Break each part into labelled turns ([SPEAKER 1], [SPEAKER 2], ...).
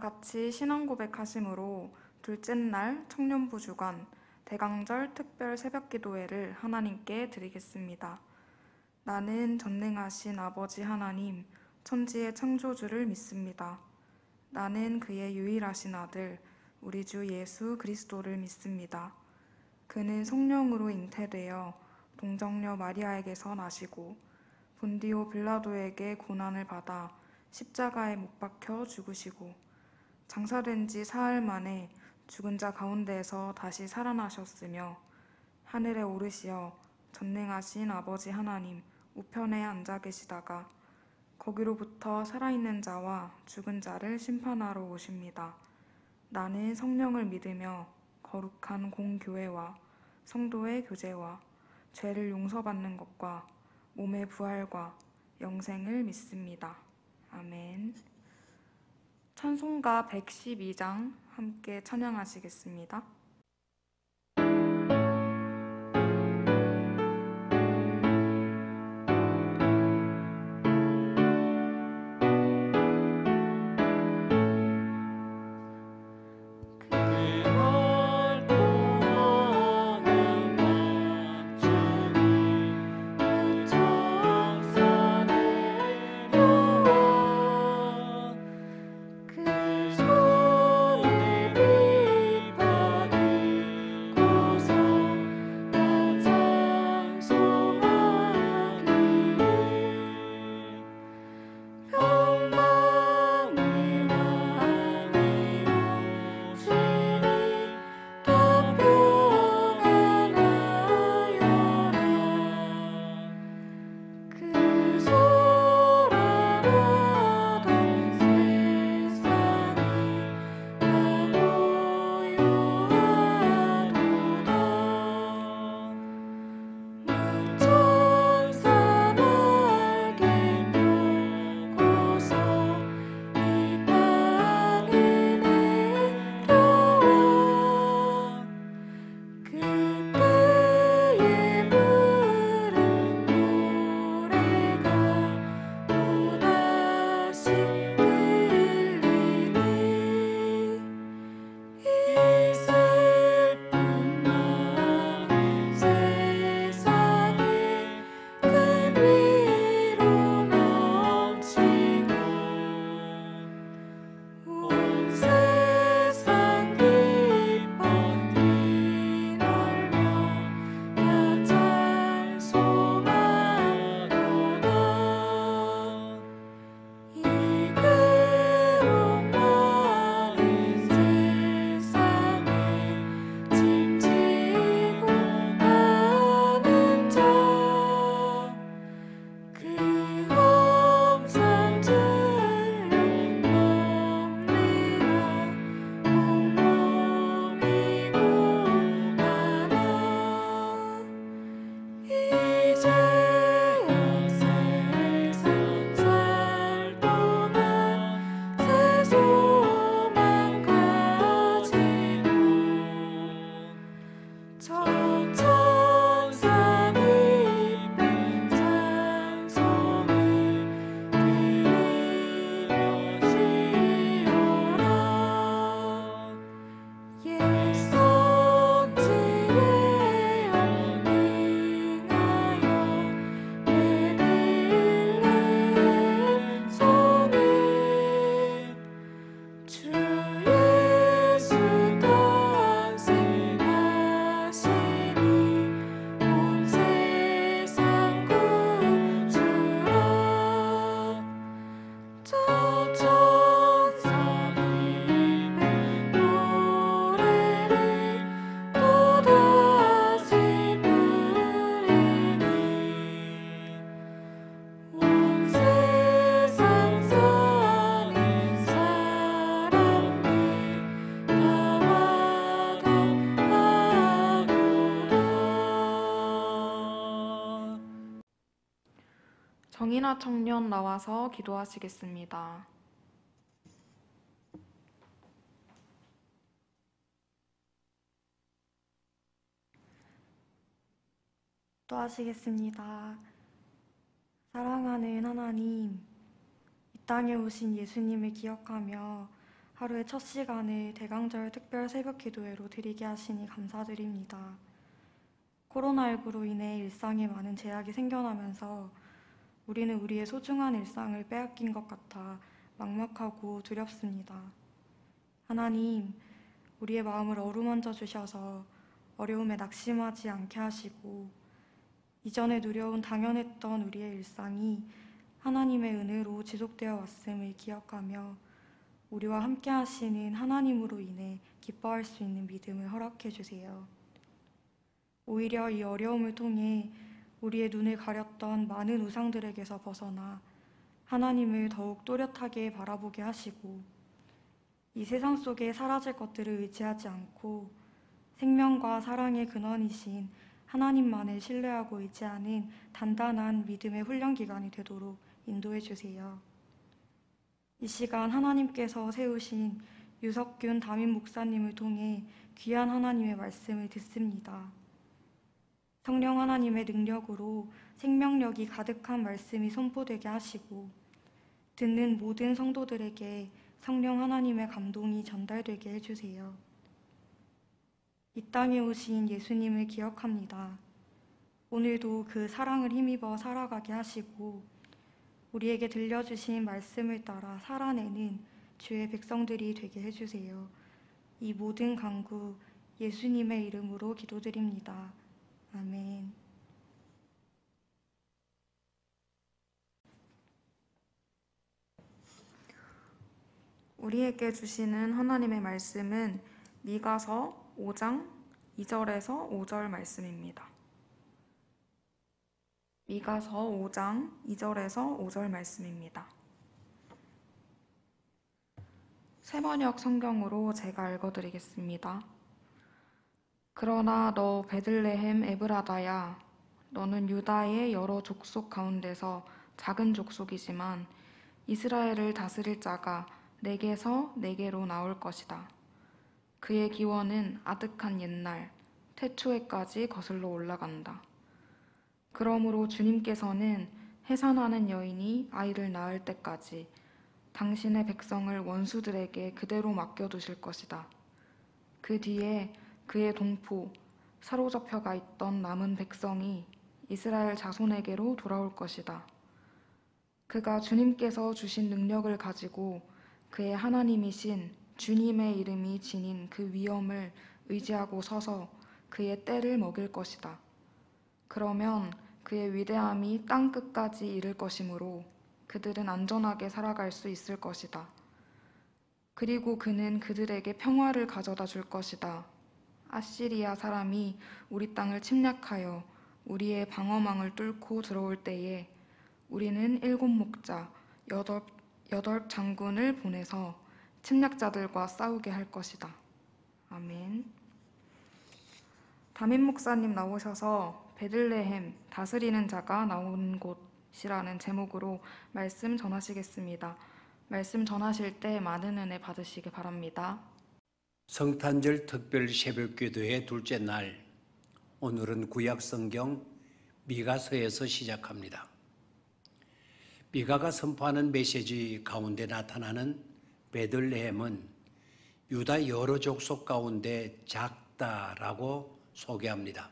[SPEAKER 1] 같이 신앙 고백하심으로 둘째 날 청년부 주간 대강절 특별 새벽기도회를 하나님께 드리겠습니다. 나는 전능하신 아버지 하나님, 천지의 창조주를 믿습니다. 나는 그의 유일하신 아들, 우리 주 예수 그리스도를 믿습니다. 그는 성령으로 잉태되어 동정녀 마리아에게서 나시고 본디오 빌라도에게 고난을 받아 십자가에 못 박혀 죽으시고 장사된 지 사흘 만에 죽은 자 가운데에서 다시 살아나셨으며 하늘에 오르시어 전능하신 아버지 하나님 우편에 앉아 계시다가 거기로부터 살아있는 자와 죽은 자를 심판하러 오십니다. 나는 성령을 믿으며 거룩한 공교회와 성도의 교제와 죄를 용서받는 것과 몸의 부활과 영생을 믿습니다. 아멘. 찬송가 112장 함께 찬양하시겠습니다. 정인아 청년 나와서 기도하시겠습니다.
[SPEAKER 2] 기도하시겠습니다. 사랑하는 하나님, 이 땅에 오신 예수님을 기억하며 하루의 첫 시간을 대강절 특별 새벽 기도회로 드리게 하시니 감사드립니다. 코로나19로 인해 일상에 많은 제약이 생겨나면서 우리는 우리의 소중한 일상을 빼앗긴 것 같아 막막하고 두렵습니다. 하나님, 우리의 마음을 어루만져 주셔서 어려움에 낙심하지 않게 하시고 이전에 누려온 당연했던 우리의 일상이 하나님의 은혜로 지속되어 왔음을 기억하며 우리와 함께 하시는 하나님으로 인해 기뻐할 수 있는 믿음을 허락해 주세요. 오히려 이 어려움을 통해 우리의 눈을 가렸던 많은 우상들에게서 벗어나 하나님을 더욱 또렷하게 바라보게 하시고 이 세상 속에 사라질 것들을 의지하지 않고 생명과 사랑의 근원이신 하나님만을 신뢰하고 의지하는 단단한 믿음의 훈련 기간이 되도록 인도해 주세요. 이 시간 하나님께서 세우신 유석균 담임 목사님을 통해 귀한 하나님의 말씀을 듣습니다. 성령 하나님의 능력으로 생명력이 가득한 말씀이 선포되게 하시고 듣는 모든 성도들에게 성령 하나님의 감동이 전달되게 해주세요. 이 땅에 오신 예수님을 기억합니다. 오늘도 그 사랑을 힘입어 살아가게 하시고 우리에게 들려주신 말씀을 따라 살아내는 주의 백성들이 되게 해주세요. 이 모든 간구 예수님의 이름으로 기도드립니다. 아멘.
[SPEAKER 1] 우리에게 주시는 하나님의 말씀은 미가서 5장 2절에서 5절 말씀입니다. 미가서 5장 2절에서 5절 말씀입니다. 새번역 성경으로 제가 읽어드리겠습니다. 그러나 너 베들레헴 에브라다야, 너는 유다의 여러 족속 가운데서 작은 족속이지만 이스라엘을 다스릴 자가 내게서 내게로 나올 것이다. 그의 기원은 아득한 옛날 태초에까지 거슬러 올라간다. 그러므로 주님께서는 해산하는 여인이 아이를 낳을 때까지 당신의 백성을 원수들에게 그대로 맡겨두실 것이다. 그 뒤에 그의 동포, 사로잡혀가 있던 남은 백성이 이스라엘 자손에게로 돌아올 것이다. 그가 주님께서 주신 능력을 가지고 그의 하나님이신 주님의 이름이 지닌 그 위엄을 의지하고 서서 그의 때를 먹일 것이다. 그러면 그의 위대함이 땅 끝까지 이를 것이므로 그들은 안전하게 살아갈 수 있을 것이다. 그리고 그는 그들에게 평화를 가져다 줄 것이다. 아시리아 사람이 우리 땅을 침략하여 우리의 방어망을 뚫고 들어올 때에 우리는 7 목자, 8 장군을 보내서 침략자들과 싸우게 할 것이다. 아멘. 담임 목사님 나오셔서 베들레헴 다스리는 자가 나온 곳이라는 제목으로 말씀 전하시겠습니다. 말씀 전하실 때 많은 은혜 받으시기 바랍니다.
[SPEAKER 3] 성탄절 특별 새벽기도의 둘째 날, 오늘은 구약성경 미가서에서 시작합니다. 미가가 선포하는 메시지 가운데 나타나는 베들레헴은 유다 여러 족속 가운데 작다라고 소개합니다.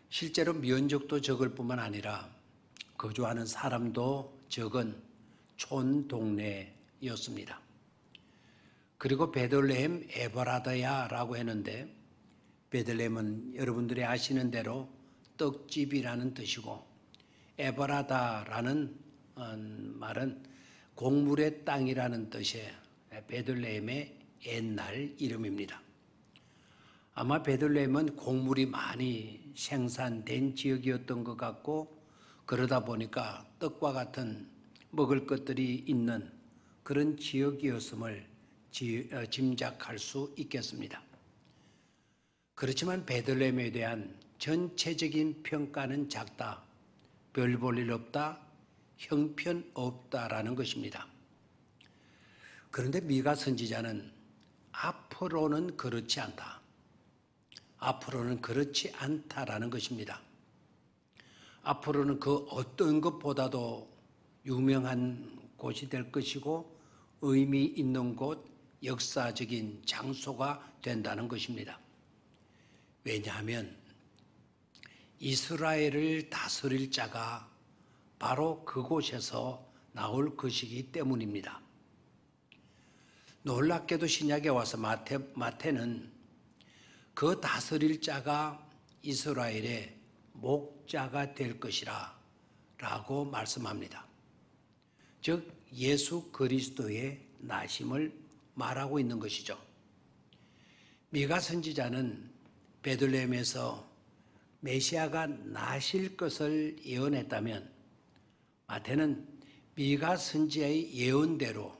[SPEAKER 3] 실제로 면적도 적을 뿐만 아니라 거주하는 사람도 적은 촌동네였습니다. 그리고 베들레헴 에브라다야라고 했는데 베들레헴은 여러분들이 아시는 대로 떡집이라는 뜻이고 에브라다라는 말은 곡물의 땅이라는 뜻의 베들레헴의 옛날 이름입니다. 아마 베들레헴은 곡물이 많이 생산된 지역이었던 것 같고 그러다 보니까 떡과 같은 먹을 것들이 있는 그런 지역이었음을 짐작할 수 있겠습니다. 그렇지만 베들레헴에 대한 전체적인 평가는 작다, 별 볼 일 없다, 형편없다라는 것입니다. 그런데 미가 선지자는 앞으로는 그렇지 않다. 앞으로는 그렇지 않다라는 것입니다. 앞으로는 그 어떤 것보다도 유명한 곳이 될 것이고 의미 있는 곳, 역사적인 장소가 된다는 것입니다. 왜냐하면 이스라엘을 다스릴 자가 바로 그곳에서 나올 것이기 때문입니다. 놀랍게도 신약에 와서 마태는 그 다스릴 자가 이스라엘의 목자가 될 것이라 라고 말씀합니다. 즉 예수 그리스도의 나심을 말하고 있는 것이죠. 미가 선지자는 베들레헴에서 메시아가 나실 것을 예언했다면 마태는 미가 선지자의 예언대로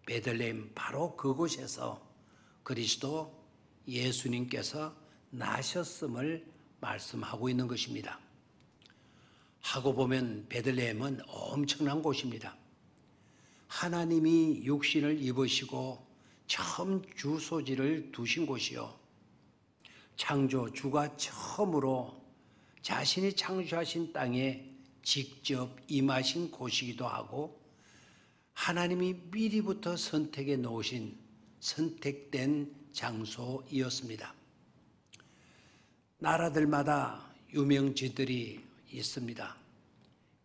[SPEAKER 3] 베들레헴 바로 그곳에서 그리스도 예수님께서 나셨음을 말씀하고 있는 것입니다. 하고 보면 베들레헴은 엄청난 곳입니다. 하나님이 육신을 입으시고 처음 주소지를 두신 곳이요. 창조주가 처음으로 자신이 창조하신 땅에 직접 임하신 곳이기도 하고 하나님이 미리부터 선택해 놓으신 선택된 장소이었습니다. 나라들마다 유명지들이 있습니다.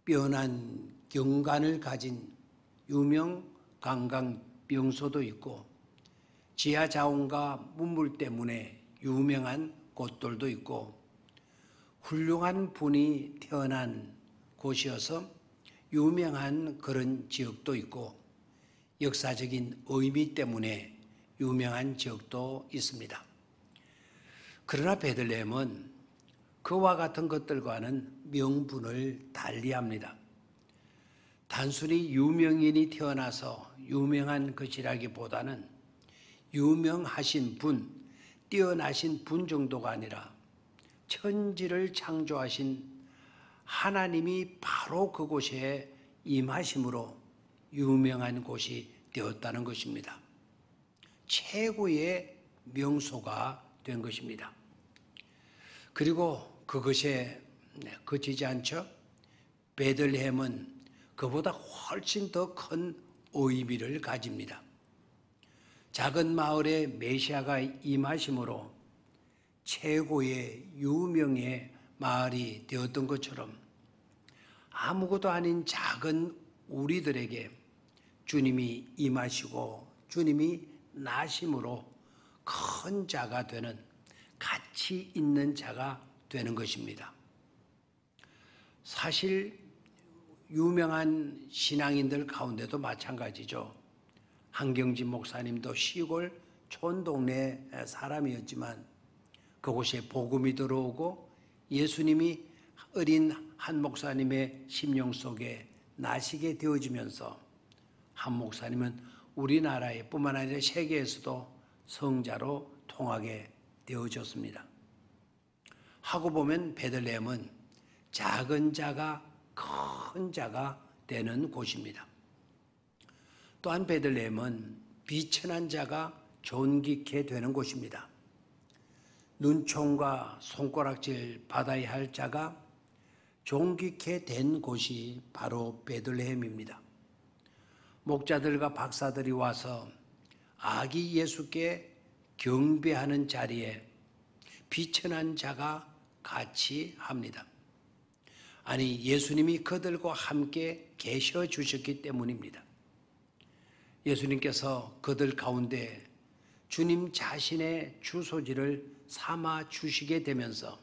[SPEAKER 3] 뛰어난 경관을 가진 유명 관광 명소도 있고 지하 자원과 문물 때문에 유명한 곳들도 있고 훌륭한 분이 태어난 곳이어서 유명한 그런 지역도 있고 역사적인 의미 때문에 유명한 지역도 있습니다. 그러나 베들레헴은 그와 같은 것들과는 명분을 달리합니다. 단순히 유명인이 태어나서 유명한 것이라기보다는 유명하신 분, 뛰어나신 분 정도가 아니라 천지를 창조하신 하나님이 바로 그곳에 임하심으로 유명한 곳이 되었다는 것입니다. 최고의 명소가 된 것입니다. 그리고 그것에 그치지 않죠? 베들레헴은 그보다 훨씬 더 큰 의미를 가집니다. 작은 마을에 메시아가 임하심으로 최고의 유명의 마을이 되었던 것처럼 아무것도 아닌 작은 우리들에게 주님이 임하시고 주님이 나심으로 큰 자가 되는 가치 있는 자가 되는 것입니다. 사실 유명한 신앙인들 가운데도 마찬가지죠. 한경진 목사님도 시골 촌동네 사람이었지만 그곳에 복음이 들어오고 예수님이 어린 한 목사님의 심령 속에 나시게 되어지면서 한 목사님은 우리나라에 뿐만 아니라 세계에서도 성자로 통하게 되어졌습니다. 하고 보면 베들레헴은 작은 자가 큰 자가 되는 곳입니다. 또한 베들레헴은 비천한 자가 존귀케 되는 곳입니다. 눈총과 손가락질 받아야 할 자가 존귀케 된 곳이 바로 베들레헴입니다. 목자들과 박사들이 와서 아기 예수께 경배하는 자리에 비천한 자가 같이 합니다. 아니, 예수님이 그들과 함께 계셔 주셨기 때문입니다. 예수님께서 그들 가운데 주님 자신의 주소지를 삼아 주시게 되면서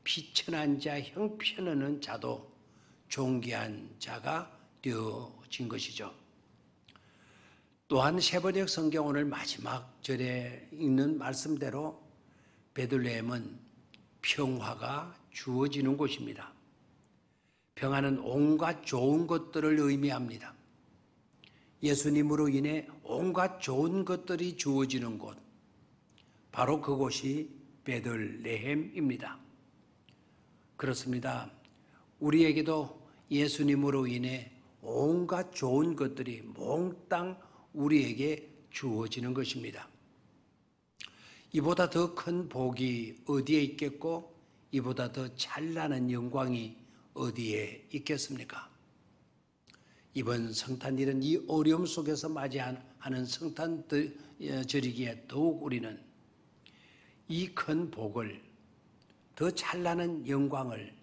[SPEAKER 3] 비천한 자, 형편없는 자도 존귀한 자가 되어진 것이죠. 또한 세번역 성경 오늘 마지막 절에 있는 말씀대로 베들레헴은 평화가 주어지는 곳입니다. 평화는 온갖 좋은 것들을 의미합니다. 예수님으로 인해 온갖 좋은 것들이 주어지는 곳, 바로 그곳이 베들레헴입니다. 그렇습니다. 우리에게도 예수님으로 인해 온갖 좋은 것들이 몽땅 우리에게 주어지는 것입니다. 이보다 더 큰 복이 어디에 있겠고 이보다 더 찬란한 영광이 어디에 있겠습니까? 이번 성탄일은 이 어려움 속에서 맞이하는 성탄절이기에 더욱 우리는 이 큰 복을, 더 찬란한 영광을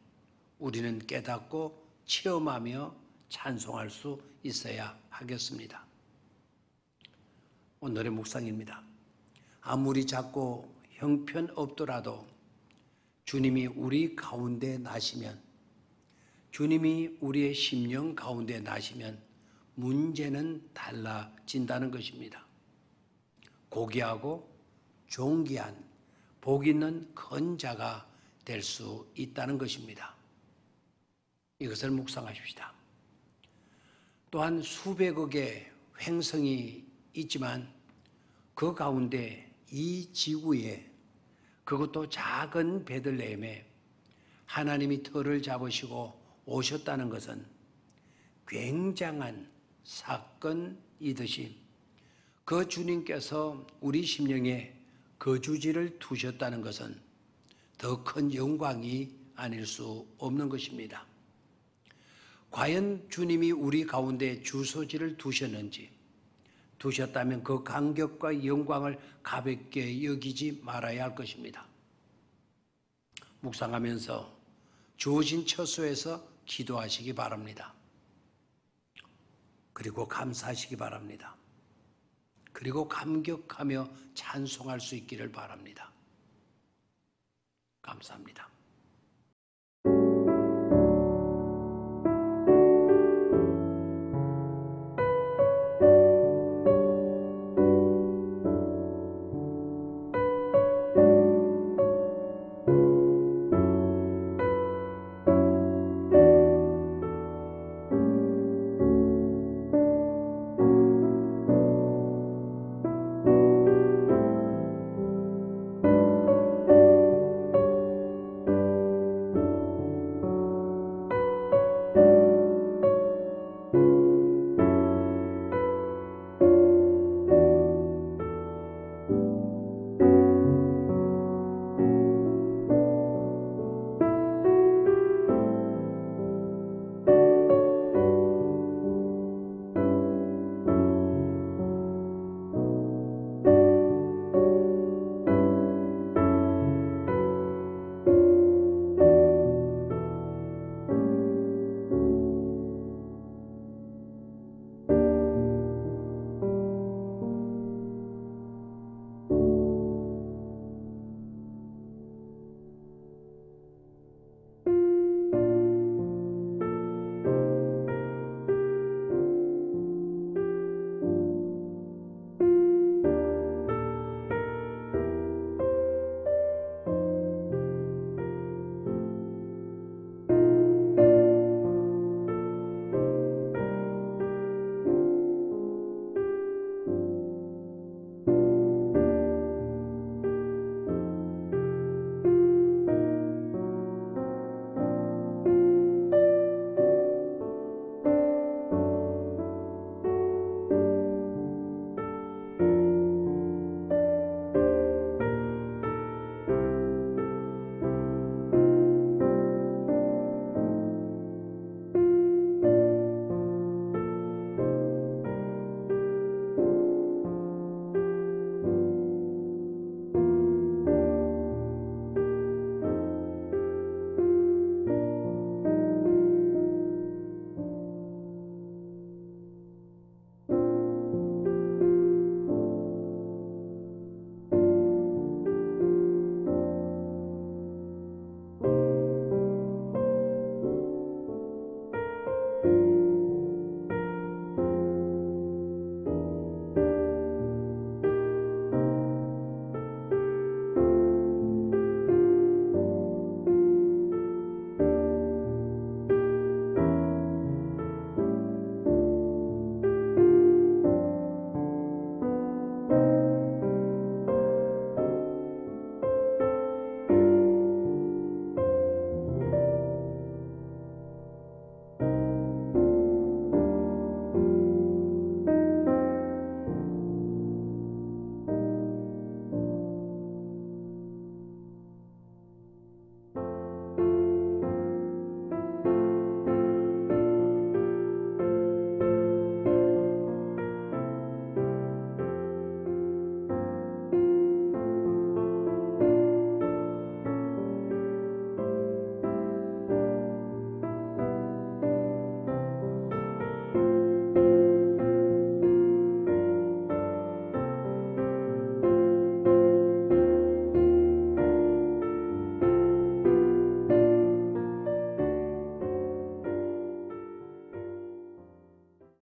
[SPEAKER 3] 우리는 깨닫고 체험하며 찬송할 수 있어야 하겠습니다. 오늘의 묵상입니다. 아무리 작고 형편없더라도 주님이 우리 가운데 나시면, 주님이 우리의 심령 가운데 나시면 문제는 달라진다는 것입니다. 고귀하고 존귀한 복 있는 큰 자가 될 수 있다는 것입니다. 이것을 묵상하십시다. 또한 수백억의 횡성이 있지만 그 가운데 이 지구에, 그것도 작은 베들레헴에 하나님이 터를 잡으시고 오셨다는 것은 굉장한 사건이듯이 그 주님께서 우리 심령에 거주지를 두셨다는 것은 더 큰 영광이 아닐 수 없는 것입니다. 과연 주님이 우리 가운데 주소지를 두셨는지, 두셨다면 그 감격과 영광을 가볍게 여기지 말아야 할 것입니다. 묵상하면서 주어진 처소에서 기도하시기 바랍니다. 그리고 감사하시기 바랍니다. 그리고 감격하며 찬송할 수 있기를 바랍니다. 감사합니다.